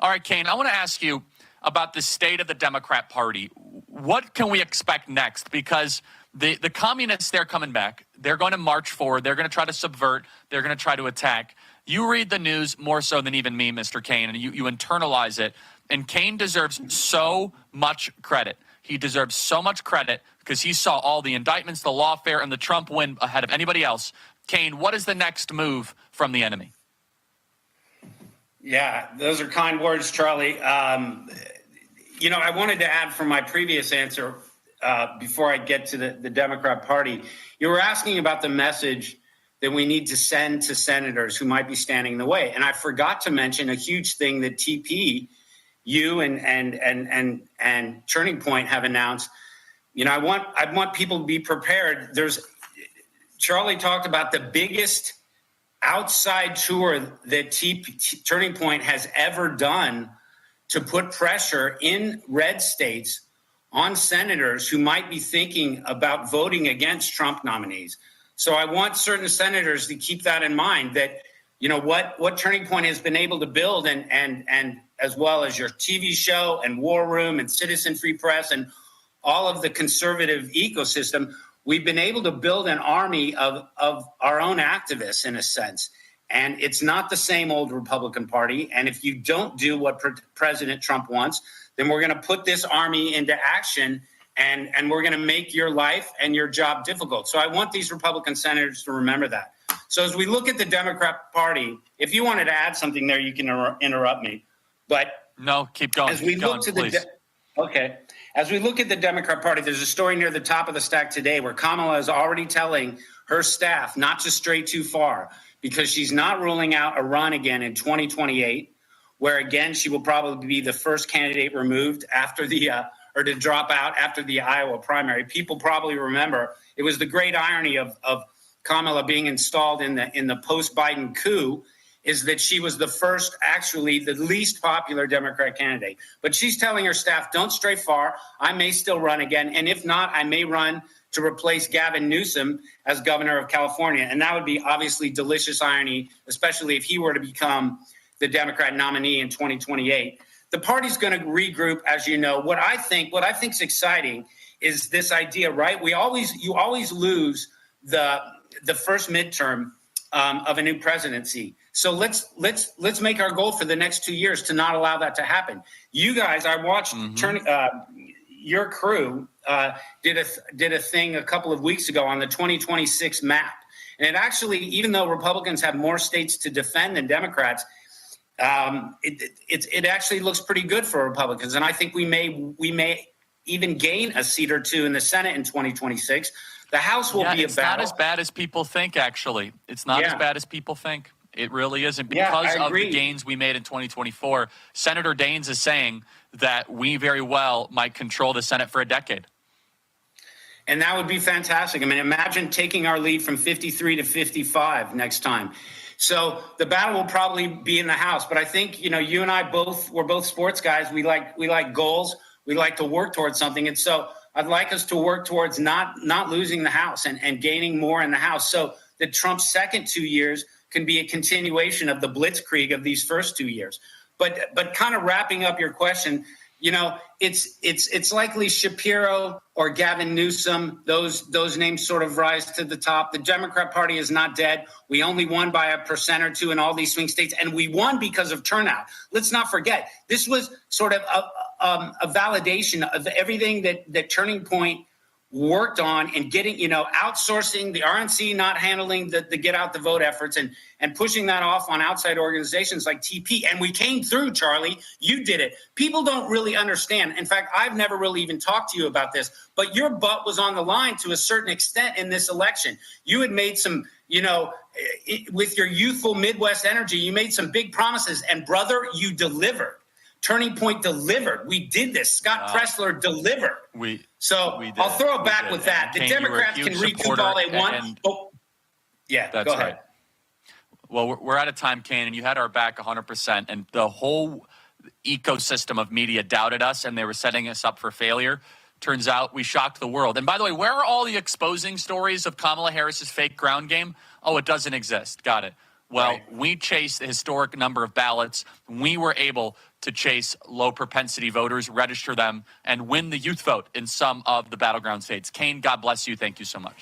All right, Kane, I want to ask you about the state of the Democrat Party. What can we expect next? Because the communists, they're coming back. They're going to march forward. They're going to try to subvert. They're going to try to attack. You read the news more so than even me, Mr. Kane, and you internalize it. And Kane deserves so much credit. He deserves so much credit because he saw all the indictments, the lawfare, and the Trump win ahead of anybody else. Kane, what is the next move from the enemy? Yeah, those are kind words, Charlie. I wanted to add from my previous answer before I get to the Democrat Party. You were asking about the message that we need to send to senators who might be standing in the way. And I forgot to mention a huge thing that TP, you and Turning Point have announced. I want people to be prepared. Charlie talked about the biggest outside tour that Turning Point has ever done to put pressure in red states on senators who might be thinking about voting against Trump nominees. So I want certain senators to keep that in mind, that what Turning Point has been able to build, and as well as your TV show and War Room and Citizen Free Press and all of the conservative ecosystem, we've been able to build an army of our own activists, in a sense. And it's not the same old Republican Party. And if you don't do what President Trump wants, then we're going to put this army into action, and we're going to make your life and your job difficult. So I want these Republican senators to remember that. So as we look at the Democrat Party, if you wanted to add something there, you can interrupt me. But no, keep going. As we look at the Democrat Party, there's a story near the top of the stack today where Kamala is already telling her staff not to stray too far, because she's not ruling out a run again in 2028, where again she will probably be the first candidate removed after or to drop out after the Iowa primary. People probably remember it was the great irony of Kamala being installed in the post-Biden coup, is that she was the first, actually the least popular Democrat candidate. But she's telling her staff, don't stray far. I may still run again. And if not, I may run to replace Gavin Newsom as governor of California. And that would be obviously delicious irony, especially if he were to become the Democrat nominee in 2028. The party's going to regroup, as you know. What I think's exciting is this idea, right? You always lose the first midterm of a new presidency. So let's make our goal for the next 2 years to not allow that to happen. You guys, I watched your crew did a thing a couple of weeks ago on the 2026 map, and it actually, even though Republicans have more states to defend than Democrats, it actually looks pretty good for Republicans, and I think we may even gain a seat or two in the Senate in 2026. The House will be a battle. It's not as bad as people think, actually. It's not as bad as people think. It really isn't. Because of the gains we made in 2024, Senator Daines is saying that we very well might control the Senate for a decade. And that would be fantastic. I mean, imagine taking our lead from 53 to 55 next time. So the battle will probably be in the House. But I think, you and I we're both sports guys. We like goals. We like to work towards something. And so I'd like us to work towards not losing the House and gaining more in the House, so that Trump's second 2 years can be a continuation of the blitzkrieg of these first 2 years. But kind of wrapping up your question, it's likely Shapiro or Gavin Newsom. Those names sort of rise to the top. The Democrat Party is not dead. We only won by 1% or 2% in all these swing states, and we won because of turnout. Let's not forget, this was sort of a validation of everything that Turning Point worked on, and getting, outsourcing the RNC, not handling the get out the vote efforts, and pushing that off on outside organizations like TP. And we came through, Charlie. You did it. People don't really understand. In fact, I've never really even talked to you about this, but your butt was on the line to a certain extent in this election. You had made some, with your youthful Midwest energy, you made some big promises, and brother, you delivered. Turning Point delivered. We did this. Scott Pressler delivered. We did. I'll throw it back with that. The Democrats can recoup all they want. That's go ahead. Right. Well, we're out of time, Kane, and you had our back 100%. And the whole ecosystem of media doubted us, and they were setting us up for failure. Turns out we shocked the world. And by the way, where are all the exposing stories of Kamala Harris's fake ground game? Oh, it doesn't exist. Got it. Well, Right. we chased a historic number of ballots. We were able to chase low propensity voters, register them, and win the youth vote in some of the battleground states. Kane, God bless you. Thank you so much.